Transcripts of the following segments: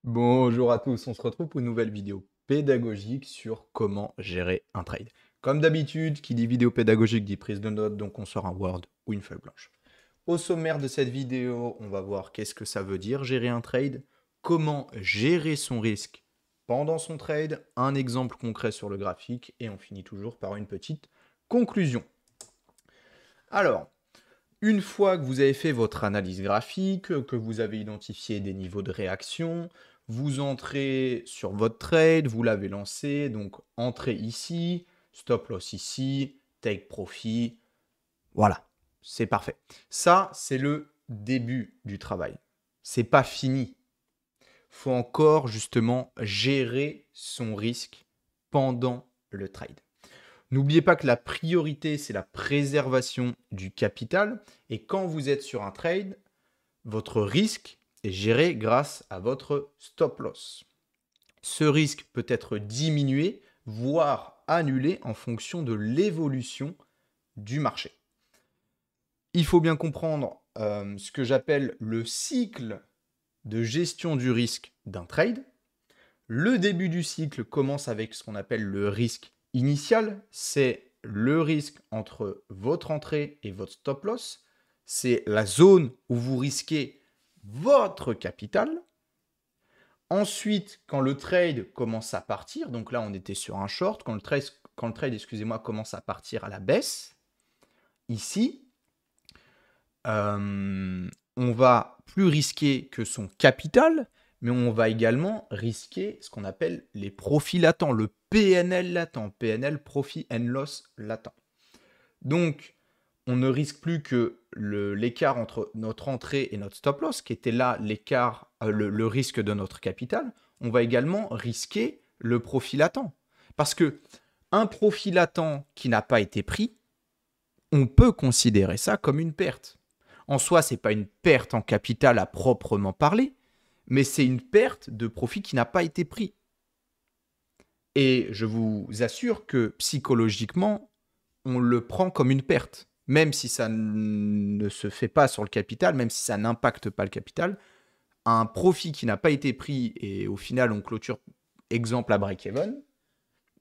Bonjour à tous, on se retrouve pour une nouvelle vidéo pédagogique sur comment gérer un trade. Comme d'habitude, qui dit vidéo pédagogique dit prise de notes, donc on sort un Word ou une feuille blanche. Au sommaire de cette vidéo, on va voir qu'est-ce que ça veut dire gérer un trade, comment gérer son risque pendant son trade, un exemple concret sur le graphique et on finit toujours par une petite conclusion. Alors, une fois que vous avez fait votre analyse graphique, que vous avez identifié des niveaux de réaction, vous entrez sur votre trade, vous l'avez lancé, donc entrée ici, stop loss ici, take profit, voilà, c'est parfait. Ça, c'est le début du travail. C'est pas fini. Faut encore justement gérer son risque pendant le trade. N'oubliez pas que la priorité, c'est la préservation du capital. Et quand vous êtes sur un trade, votre risque est géré grâce à votre stop loss. Ce risque peut être diminué, voire annulé en fonction de l'évolution du marché. Il faut bien comprendre ce que j'appelle le cycle de gestion du risque d'un trade. Le début du cycle commence avec ce qu'on appelle le risque initial. C'est le risque entre votre entrée et votre stop loss. C'est la zone où vous risquez votre capital. Ensuite, quand le trade commence à partir, donc là on était sur un short, quand le trade commence à partir à la baisse, ici, on va plus risquer que son capital, mais on va également risquer ce qu'on appelle les profits latents, le PNL latent, PNL, Profit and Loss latent. Donc, on ne risque plus que l'écart entre notre entrée et notre stop loss, qui était là l'écart, le risque de notre capital. On va également risquer le profit latent. Parce que un profit latent qui n'a pas été pris, on peut considérer ça comme une perte. En soi, ce n'est pas une perte en capital à proprement parler, mais c'est une perte de profit qui n'a pas été pris. Et je vous assure que psychologiquement, on le prend comme une perte. Même si ça ne se fait pas sur le capital, même si ça n'impacte pas le capital, un profit qui n'a pas été pris et au final on clôture, exemple à break-even,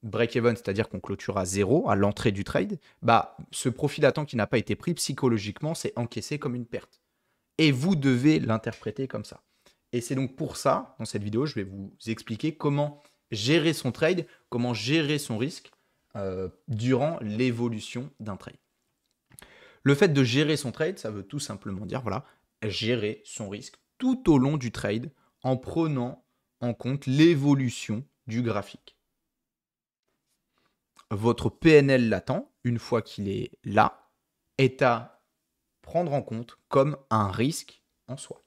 break-even, c'est-à-dire qu'on clôture à zéro à l'entrée du trade, bah, ce profit latent qui n'a pas été pris, psychologiquement, c'est encaissé comme une perte. Et vous devez l'interpréter comme ça. Et c'est donc pour ça, dans cette vidéo, je vais vous expliquer comment gérer son trade, comment gérer son risque durant l'évolution d'un trade. Le fait de gérer son trade, ça veut tout simplement dire, voilà, gérer son risque tout au long du trade en prenant en compte l'évolution du graphique. Votre PNL latent, une fois qu'il est là, est à prendre en compte comme un risque en soi.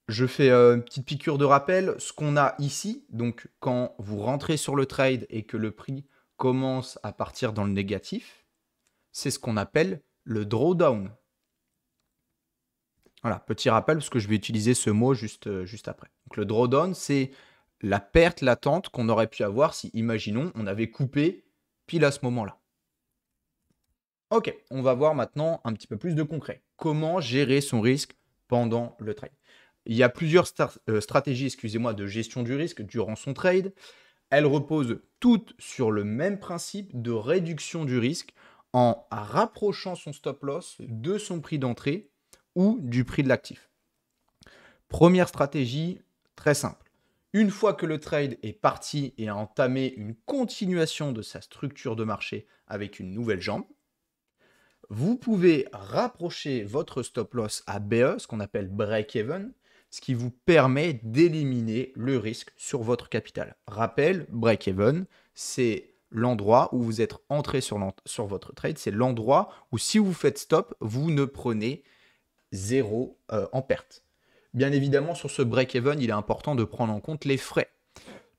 Je fais une petite piqûre de rappel. Ce qu'on a ici, donc quand vous rentrez sur le trade et que le prix commence à partir dans le négatif, c'est ce qu'on appelle le drawdown. Voilà, petit rappel parce que je vais utiliser ce mot juste après. Donc le drawdown, c'est la perte latente qu'on aurait pu avoir si, imaginons, on avait coupé pile à ce moment-là. Ok, on va voir maintenant un petit peu plus de concret. Comment gérer son risque pendant le trade? Il y a plusieurs stratégies, de gestion du risque durant son trade. Elles reposent toutes sur le même principe de réduction du risque en rapprochant son stop loss de son prix d'entrée ou du prix de l'actif. Première stratégie, très simple. Une fois que le trade est parti et a entamé une continuation de sa structure de marché avec une nouvelle jambe, vous pouvez rapprocher votre stop loss à BE, ce qu'on appelle break-even, ce qui vous permet d'éliminer le risque sur votre capital. Rappel, break-even, c'est l'endroit où vous êtes entré sur votre trade, c'est l'endroit où si vous faites stop, vous ne prenez zéro en perte. Bien évidemment, sur ce break-even, il est important de prendre en compte les frais.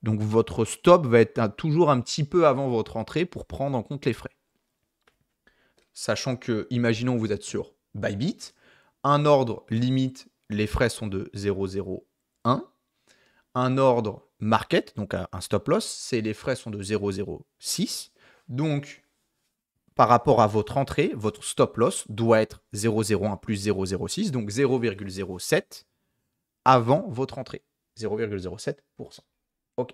Donc votre stop va être toujours un petit peu avant votre entrée pour prendre en compte les frais. Sachant que, imaginons vous êtes sur Bybit, un ordre limite, les frais sont de 0,01. Un ordre market, donc un stop loss, les frais sont de 0,06. Donc, par rapport à votre entrée, votre stop loss doit être 0,01 plus 0,06, donc 0,07 avant votre entrée. 0,07%. Ok.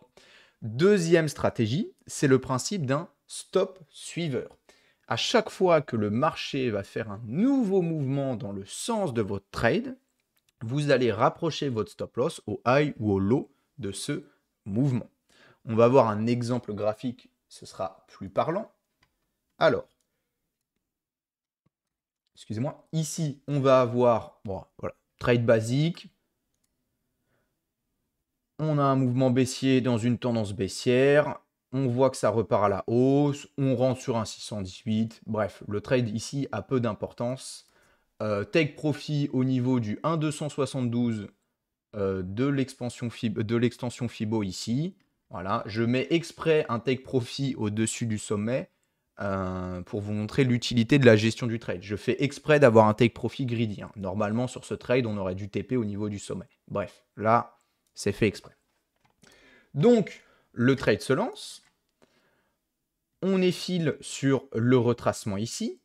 Deuxième stratégie, c'est le principe d'un stop suiveur. À chaque fois que le marché va faire un nouveau mouvement dans le sens de votre trade, vous allez rapprocher votre stop loss au high ou au low de ce mouvement. On va voir un exemple graphique, ce sera plus parlant. Alors, excusez-moi, ici, on va avoir, bon, voilà, trade basique. On a un mouvement baissier dans une tendance baissière. On voit que ça repart à la hausse. On rentre sur un 618. Bref, le trade ici a peu d'importance. Take profit au niveau du 1,272 de l'extension Fibo ici. Voilà, je mets exprès un take profit au-dessus du sommet pour vous montrer l'utilité de la gestion du trade. Je fais exprès d'avoir un take profit greedy. Hein. Normalement, sur ce trade, on aurait du TP au niveau du sommet. Bref, là, c'est fait exprès. Donc, le trade se lance. On effile sur le retracement ici.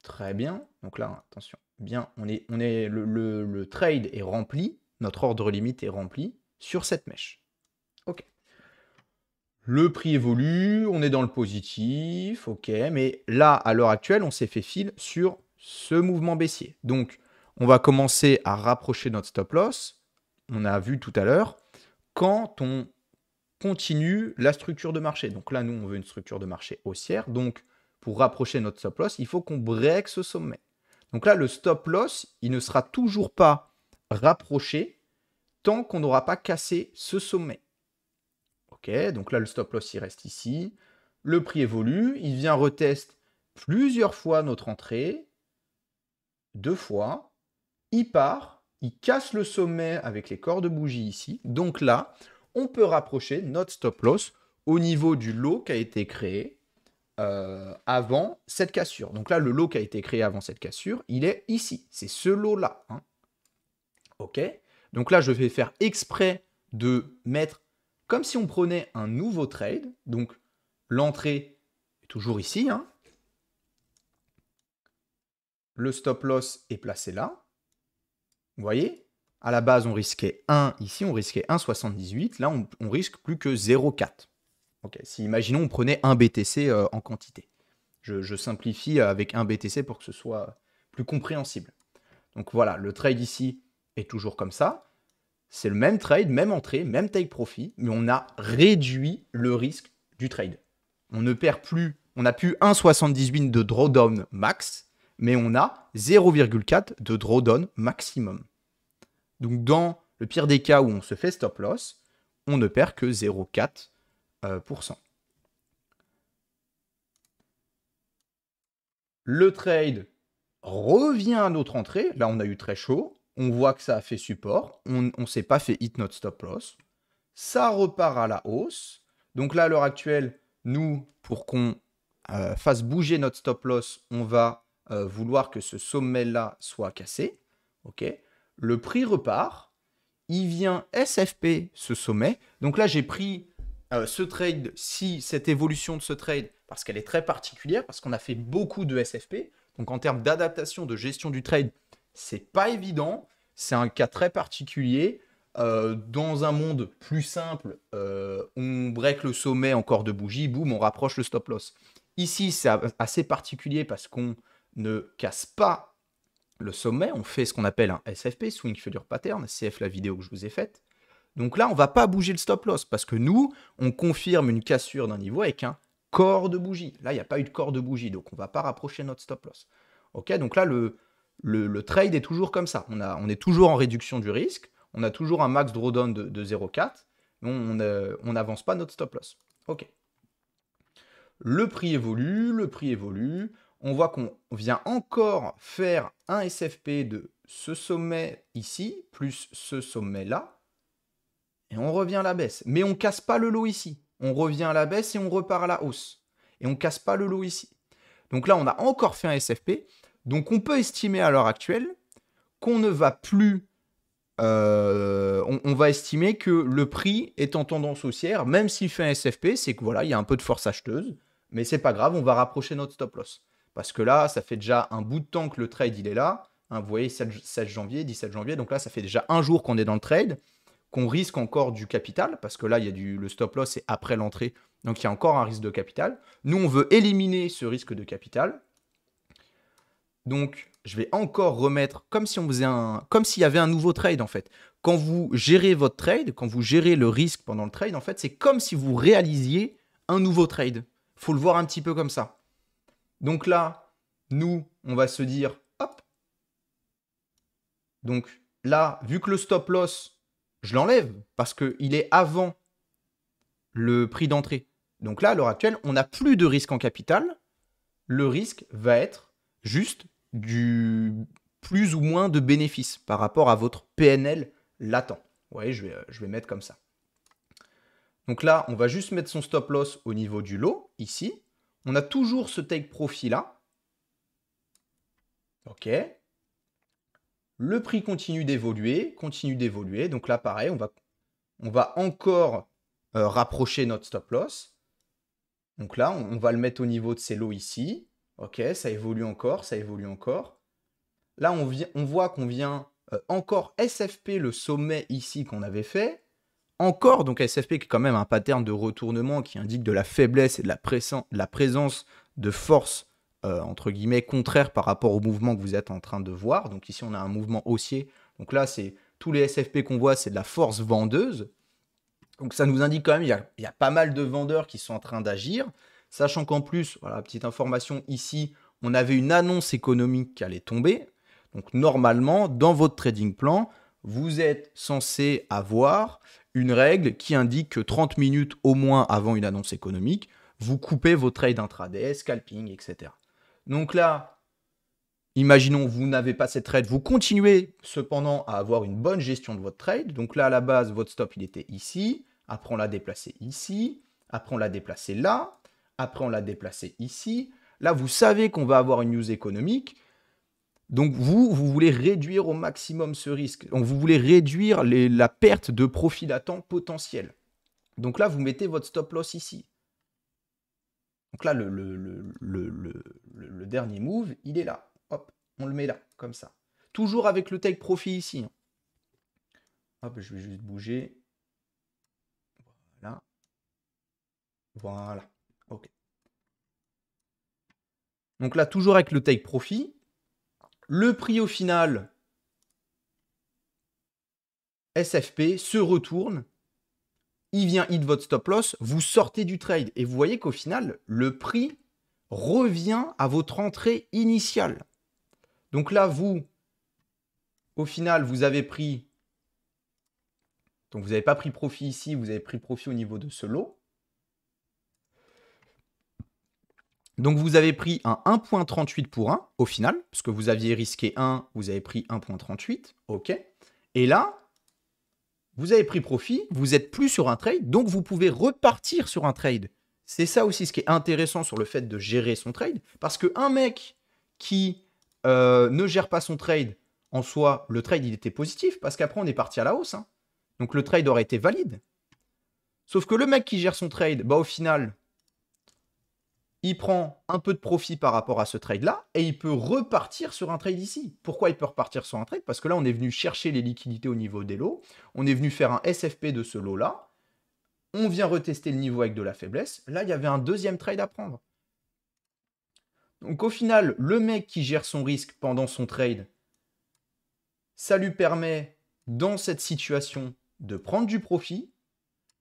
Très bien. Donc là, attention. Bien, le trade est rempli. Notre ordre limite est rempli sur cette mèche. OK. Le prix évolue, on est dans le positif, ok, mais là, à l'heure actuelle, on s'est fait fil sur ce mouvement baissier. Donc, on va commencer à rapprocher notre stop loss. On a vu tout à l'heure, quand on continue la structure de marché. Donc là, nous, on veut une structure de marché haussière. Donc, pour rapprocher notre stop loss, il faut qu'on break ce sommet. Donc là, le stop loss, il ne sera toujours pas rapproché tant qu'on n'aura pas cassé ce sommet. Ok, donc là, le stop loss, il reste ici. Le prix évolue. Il vient reteste plusieurs fois notre entrée. 2 fois. Il part. Il casse le sommet avec les corps de bougie ici. Donc là, on peut rapprocher notre stop loss au niveau du lot qui a été créé avant cette cassure. Donc là, le lot qui a été créé avant cette cassure, il est ici. C'est ce lot-là. Hein. Ok. Donc là, je vais faire exprès de mettre comme si on prenait un nouveau trade. Donc l'entrée est toujours ici. Hein. Le stop loss est placé là. Vous voyez, à la base, on risquait 1 ici, on risquait 1,78. Là, on risque plus que 0,4. Okay. Si, imaginons, on prenait un BTC en quantité. Je simplifie avec un BTC pour que ce soit plus compréhensible. Donc voilà, le trade ici est toujours comme ça. C'est le même trade, même entrée, même take profit, mais on a réduit le risque du trade. On ne perd plus, on n'a plus 1,78 de drawdown max, mais on a 0,4 de drawdown maximum. Donc dans le pire des cas où on se fait stop loss, on ne perd que 0,4%. Le trade revient à notre entrée. Là, on a eu très chaud. On voit que ça a fait support. On ne s'est pas fait hit notre stop loss. Ça repart à la hausse. Donc là, à l'heure actuelle, nous, pour qu'on fasse bouger notre stop loss, on va vouloir que ce sommet-là soit cassé. Okay. Le prix repart. Il vient SFP ce sommet. Donc là, j'ai pris ce trade, cette évolution de ce trade, parce qu'elle est très particulière, parce qu'on a fait beaucoup de SFP. Donc en termes d'adaptation, de gestion du trade, c'est pas évident. C'est un cas très particulier. Dans un monde plus simple, on break le sommet en corps de bougie, boum, on rapproche le stop loss. Ici, c'est assez particulier parce qu'on ne casse pas le sommet, on fait ce qu'on appelle un SFP, Swing Failure Pattern, CF la vidéo que je vous ai faite. Donc là, on ne va pas bouger le stop loss parce que nous, on confirme une cassure d'un niveau avec un corps de bougie. Là, il n'y a pas eu de corps de bougie, donc on ne va pas rapprocher notre stop loss. Ok, donc là, le trade est toujours comme ça. On est toujours en réduction du risque. On a toujours un max drawdown de 0,4. Mais on n'avance pas notre stop loss. Ok. Le prix évolue. On voit qu'on vient encore faire un SFP de ce sommet ici, plus ce sommet-là. Et on revient à la baisse. Mais on ne casse pas le lot ici. On revient à la baisse et on repart à la hausse. Et on ne casse pas le lot ici. Donc là, on a encore fait un SFP. Donc on peut estimer à l'heure actuelle qu'on ne va plus... on va estimer que le prix est en tendance haussière, même s'il fait un SFP, c'est que voilà, il y a un peu de force acheteuse. Mais c'est pas grave, on va rapprocher notre stop loss. Parce que là, ça fait déjà un bout de temps que le trade il est là. Hein, vous voyez, 16 janvier, 17 janvier. Donc là, ça fait déjà un jour qu'on est dans le trade, qu'on risque encore du capital, parce que là, il y a le stop loss, c'est après l'entrée, donc il y a encore un risque de capital. Nous, on veut éliminer ce risque de capital. Donc, je vais encore remettre comme si on faisait comme s'il y avait un nouveau trade en fait. Quand vous gérez votre trade, quand vous gérez le risque pendant le trade, en fait, c'est comme si vous réalisiez un nouveau trade. Faut le voir un petit peu comme ça. Donc là, nous, on va se dire, hop. Donc là, vu que le stop loss, je l'enlève parce qu'il est avant le prix d'entrée. Donc là, à l'heure actuelle, on n'a plus de risque en capital. Le risque va être juste du plus ou moins de bénéfices par rapport à votre PNL latent. Vous voyez, je vais mettre comme ça. Donc là, on va juste mettre son stop loss au niveau du lot, ici. On a toujours ce take profit là. OK. Le prix continue d'évoluer, Donc là, pareil, on va encore rapprocher notre stop loss. Donc là, on va le mettre au niveau de ces lots ici. OK, ça évolue encore, Là, on voit qu'on vient encore SFP, le sommet ici qu'on avait fait. Encore, donc SFP qui est quand même un pattern de retournement qui indique de la faiblesse et de la présence de force, entre guillemets, contraire par rapport au mouvement que vous êtes en train de voir. Donc ici, on a un mouvement haussier. Donc là, c'est tous les SFP qu'on voit, c'est de la force vendeuse. Donc ça nous indique quand même il y a pas mal de vendeurs qui sont en train d'agir. Sachant qu'en plus, voilà, petite information ici, on avait une annonce économique qui allait tomber. Donc normalement, dans votre trading plan, vous êtes censé avoir une règle qui indique que 30 minutes au moins avant une annonce économique, vous coupez vos trades intraday, scalping, etc. Donc là, imaginons vous n'avez pas cette trade, vous continuez cependant à avoir une bonne gestion de votre trade. Donc là, à la base, votre stop, il était ici. Après, on l'a déplacé ici. Après, on l'a déplacé là. Après, on l'a déplacé ici. Là, vous savez qu'on va avoir une news économique. Donc, vous voulez réduire au maximum ce risque. Donc, vous voulez réduire la perte de profit latent potentiel. Donc là, vous mettez votre stop loss ici. Donc là, le dernier move, il est là. Hop, on le met là, comme ça. Toujours avec le take profit ici. Hop, je vais juste bouger. Voilà. Voilà. OK. Donc là, toujours avec le take profit. Le prix au final, SFP, se retourne. Il vient hit votre stop loss. Vous sortez du trade. Et vous voyez qu'au final, le prix revient à votre entrée initiale. Donc là, vous, au final, vous avez pris... Donc vous n'avez pas pris profit ici, vous avez pris profit au niveau de ce lot. Donc vous avez pris un 1.38 pour 1 au final, parce que vous aviez risqué 1, vous avez pris 1.38. OK. Et là, vous avez pris profit, vous n'êtes plus sur un trade, donc vous pouvez repartir sur un trade. C'est ça aussi ce qui est intéressant sur le fait de gérer son trade, parce qu'un mec qui ne gère pas son trade, en soi, le trade, il était positif, parce qu'après, on est parti à la hausse. Hein. Donc le trade aurait été valide. Sauf que le mec qui gère son trade, bah, au final, il prend un peu de profit par rapport à ce trade-là et il peut repartir sur un trade ici. Pourquoi il peut repartir sur un trade? Parce que là, on est venu chercher les liquidités au niveau des lots. On est venu faire un SFP de ce lot-là. On vient retester le niveau avec de la faiblesse. Là, il y avait un deuxième trade à prendre. Donc au final, le mec qui gère son risque pendant son trade, ça lui permet, dans cette situation, de prendre du profit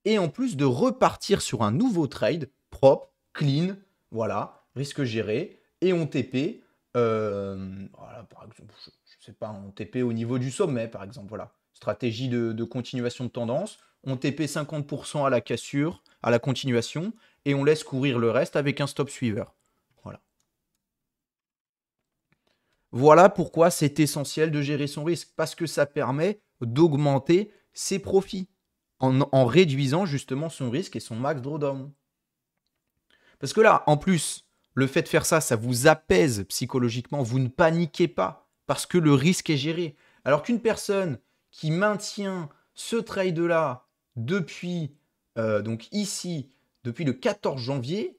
et en plus de repartir sur un nouveau trade propre, clean, voilà, risque géré, et on TP, voilà, par exemple, je ne sais pas, on TP au niveau du sommet, par exemple, voilà. Stratégie de continuation de tendance, on TP 50% à la cassure, à la continuation, et on laisse courir le reste avec un stop suiveur. Voilà. Voilà pourquoi c'est essentiel de gérer son risque, parce que ça permet d'augmenter ses profits, en réduisant justement son risque et son max drawdown. Parce que là, en plus, le fait de faire ça, ça vous apaise psychologiquement. Vous ne paniquez pas parce que le risque est géré. Alors qu'une personne qui maintient ce trade-là depuis, donc ici, depuis le 14 janvier,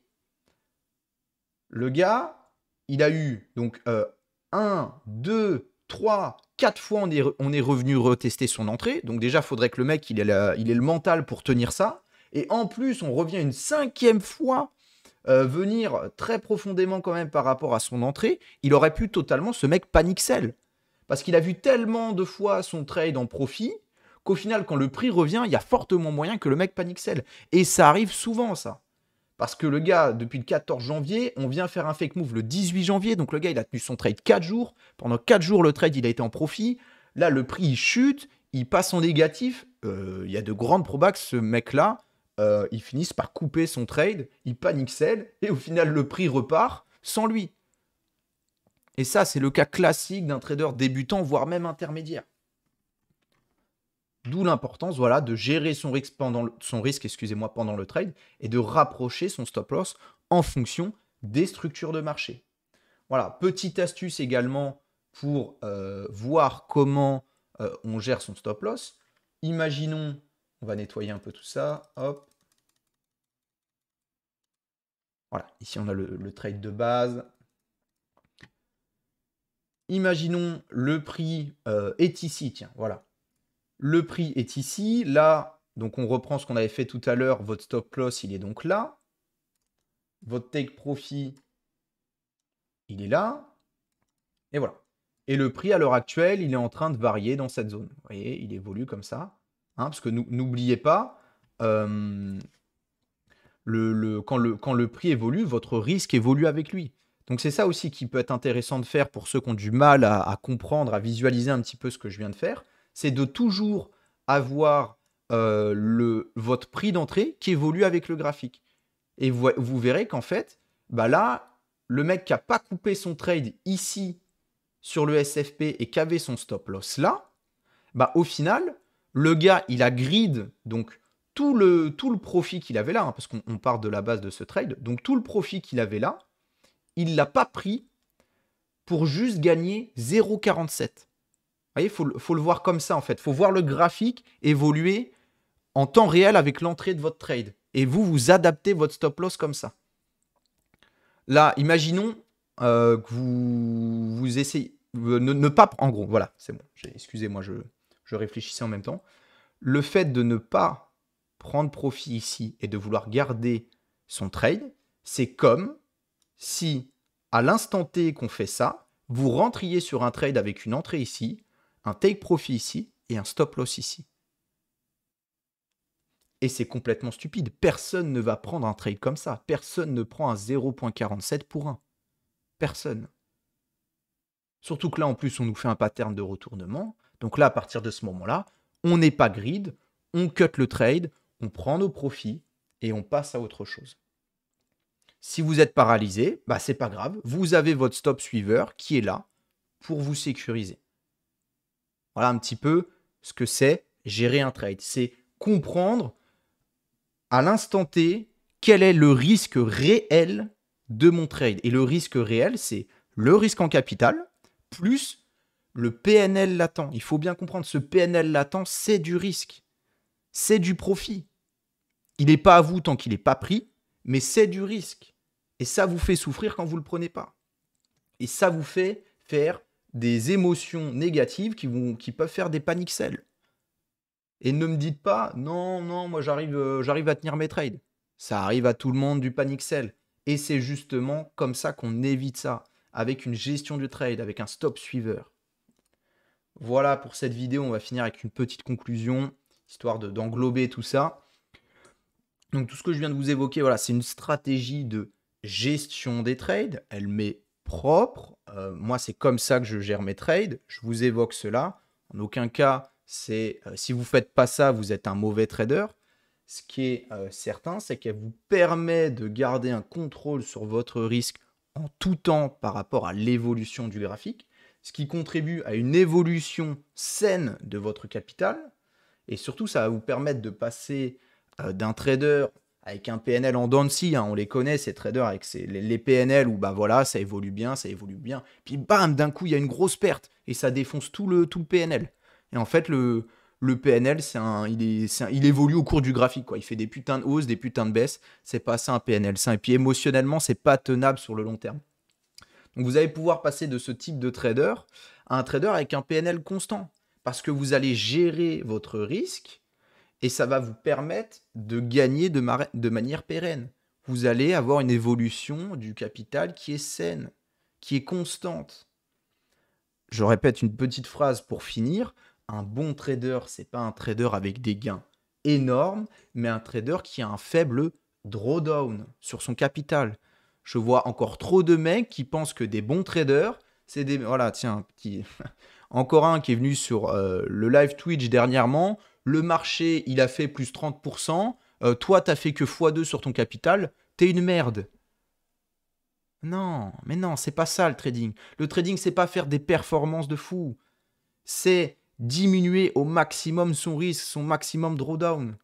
le gars, il a eu donc 1, 2, 3, 4 fois, on est revenu retester son entrée. Donc déjà, il faudrait que le mec, il ait le mental pour tenir ça. Et en plus, on revient une 5e fois venir très profondément quand même par rapport à son entrée. Il aurait pu totalement, ce mec, panic sell. Parce qu'il a vu tellement de fois son trade en profit qu'au final, quand le prix revient, il y a fortement moyen que le mec panic sell. Et ça arrive souvent, ça. Parce que le gars, depuis le 14 janvier, on vient faire un fake move le 18 janvier. Donc le gars, il a tenu son trade 4 jours. Pendant 4 jours, le trade, il a été en profit. Là, le prix, il chute. Il passe en négatif. Il y a de grandes probas que ce mec-là, il finisse par couper son trade. Il panic sell. Et au final, le prix repart sans lui. Et ça, c'est le cas classique d'un trader débutant, voire même intermédiaire. D'où l'importance, voilà, de gérer son risque pendant le trade et de rapprocher son stop loss en fonction des structures de marché. Voilà, petite astuce également pour voir comment on gère son stop loss. Imaginons, on va nettoyer un peu tout ça, hop. Voilà, ici on a le trade de base. Imaginons le prix est ici, tiens, voilà. Le prix est ici, là, donc on reprend ce qu'on avait fait tout à l'heure, votre stop loss, il est donc là. Votre take profit, il est là. Et voilà. Et le prix, à l'heure actuelle, il est en train de varier dans cette zone. Vous voyez, il évolue comme ça. Hein, parce que n'oubliez pas, quand le prix évolue, votre risque évolue avec lui. Donc c'est ça aussi qui peut être intéressant de faire pour ceux qui ont du mal à comprendre, à visualiser un petit peu ce que je viens de faire. C'est de toujours avoir votre prix d'entrée qui évolue avec le graphique. Et vous verrez qu'en fait, bah là, le mec qui n'a pas coupé son trade ici sur le SFP et qui avait son stop loss là, bah au final, le gars, il a grid donc tout le profit qu'il avait là, hein, parce qu'on part de la base de ce trade, donc tout le profit qu'il avait là, il ne l'a pas pris pour juste gagner 0,47. Vous voyez, faut le voir comme ça en fait. Il faut voir le graphique évoluer en temps réel avec l'entrée de votre trade. Et vous adaptez votre stop loss comme ça. Là, imaginons que vous essayez... Ne pas... En gros, voilà, c'est bon. Excusez-moi, je réfléchissais en même temps. Le fait de ne pas prendre profit ici et de vouloir garder son trade, c'est comme si, à l'instant T qu'on fait ça, vous rentriez sur un trade avec une entrée ici, un take profit ici et un stop loss ici. Et c'est complètement stupide. Personne ne va prendre un trade comme ça. Personne ne prend un 0,47 pour 1. Personne. Surtout que là, en plus, on nous fait un pattern de retournement. Donc là, à partir de ce moment-là, on n'est pas grid, on cut le trade, on prend nos profits et on passe à autre chose. Si vous êtes paralysé, bah c'est pas grave. Vous avez votre stop suiveur qui est là pour vous sécuriser. Voilà un petit peu ce que c'est gérer un trade. C'est comprendre à l'instant T quel est le risque réel de mon trade. Et le risque réel, c'est le risque en capital plus le PNL latent. Il faut bien comprendre, ce PNL latent, c'est du risque. C'est du profit. Il n'est pas à vous tant qu'il n'est pas pris, mais c'est du risque. Et ça vous fait souffrir quand vous ne le prenez pas. Et ça vous fait faire des émotions négatives qui peuvent faire des panic sells. Et ne me dites pas, non, moi j'arrive à tenir mes trades. Ça arrive à tout le monde du panic sell. Et c'est justement comme ça qu'on évite ça, avec une gestion du trade, avec un stop suiveur. Voilà pour cette vidéo, on va finir avec une petite conclusion, histoire d'englober tout ça. Donc tout ce que je viens de vous évoquer, voilà, c'est une stratégie de gestion des trades. Elle m'est propre. Moi, c'est comme ça que je gère mes trades. Je vous évoque cela. En aucun cas, si vous ne faites pas ça, vous êtes un mauvais trader. Ce qui est certain, c'est qu'elle vous permet de garder un contrôle sur votre risque en tout temps par rapport à l'évolution du graphique, ce qui contribue à une évolution saine de votre capital. Et surtout, ça va vous permettre de passer d'un trader avec un PNL en dents de scie, hein, on les connaît, ces traders avec les PNL où bah voilà, ça évolue bien, puis bam, d'un coup, il y a une grosse perte et ça défonce tout le PNL. Et en fait, le PNL, il évolue au cours du graphique, quoi. Il fait des putains de hausses, des putains de baisses. C'est pas ça un PNL sain. Et puis émotionnellement, c'est pas tenable sur le long terme. Donc vous allez pouvoir passer de ce type de trader à un trader avec un PNL constant. Parce que vous allez gérer votre risque et ça va vous permettre de gagner de manière pérenne. Vous allez avoir une évolution du capital qui est saine, qui est constante. Je répète une petite phrase pour finir. Un bon trader, c'est pas un trader avec des gains énormes, mais un trader qui a un faible drawdown sur son capital. Je vois encore trop de mecs qui pensent que des bons traders, c'est des... Voilà, tiens, petit... encore un qui est venu sur le live Twitch dernièrement. Le marché, il a fait plus 30%. Toi, t'as fait que x2 sur ton capital. T'es une merde. Non, mais non, c'est pas ça le trading. Le trading, c'est pas faire des performances de fou. C'est diminuer au maximum son risque, son maximum drawdown.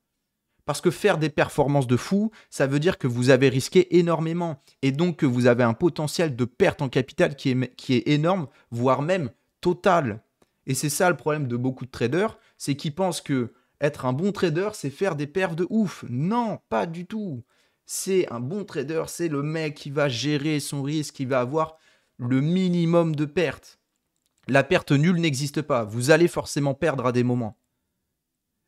Parce que faire des performances de fou, ça veut dire que vous avez risqué énormément. Et donc que vous avez un potentiel de perte en capital qui est énorme, voire même total. Et c'est ça le problème de beaucoup de traders, c'est qu'ils pensent que être un bon trader, c'est faire des perfs de ouf. Non, pas du tout. C'est un bon trader, c'est le mec qui va gérer son risque, qui va avoir le minimum de pertes. La perte nulle n'existe pas. Vous allez forcément perdre à des moments.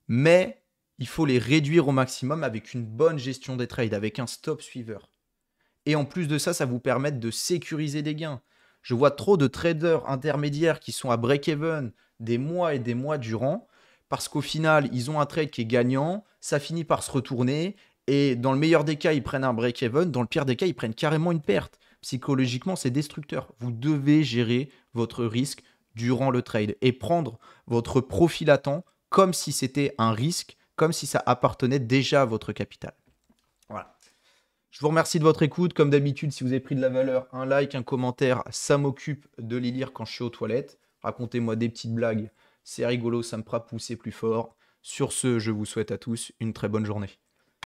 Mais il faut les réduire au maximum avec une bonne gestion des trades, avec un stop suiveur. Et en plus de ça, ça vous permet de sécuriser des gains. Je vois trop de traders intermédiaires qui sont à break-even des mois et des mois durant, parce qu'au final, ils ont un trade qui est gagnant, ça finit par se retourner, et dans le meilleur des cas, ils prennent un break-even, dans le pire des cas, ils prennent carrément une perte. Psychologiquement, c'est destructeur. Vous devez gérer votre risque durant le trade et prendre votre profil à temps comme si c'était un risque, comme si ça appartenait déjà à votre capital. Voilà. Je vous remercie de votre écoute. Comme d'habitude, si vous avez pris de la valeur, un like, un commentaire, ça m'occupe de les lire quand je suis aux toilettes. Racontez-moi des petites blagues, c'est rigolo, ça me fera pousser plus fort. Sur ce, je vous souhaite à tous une très bonne journée.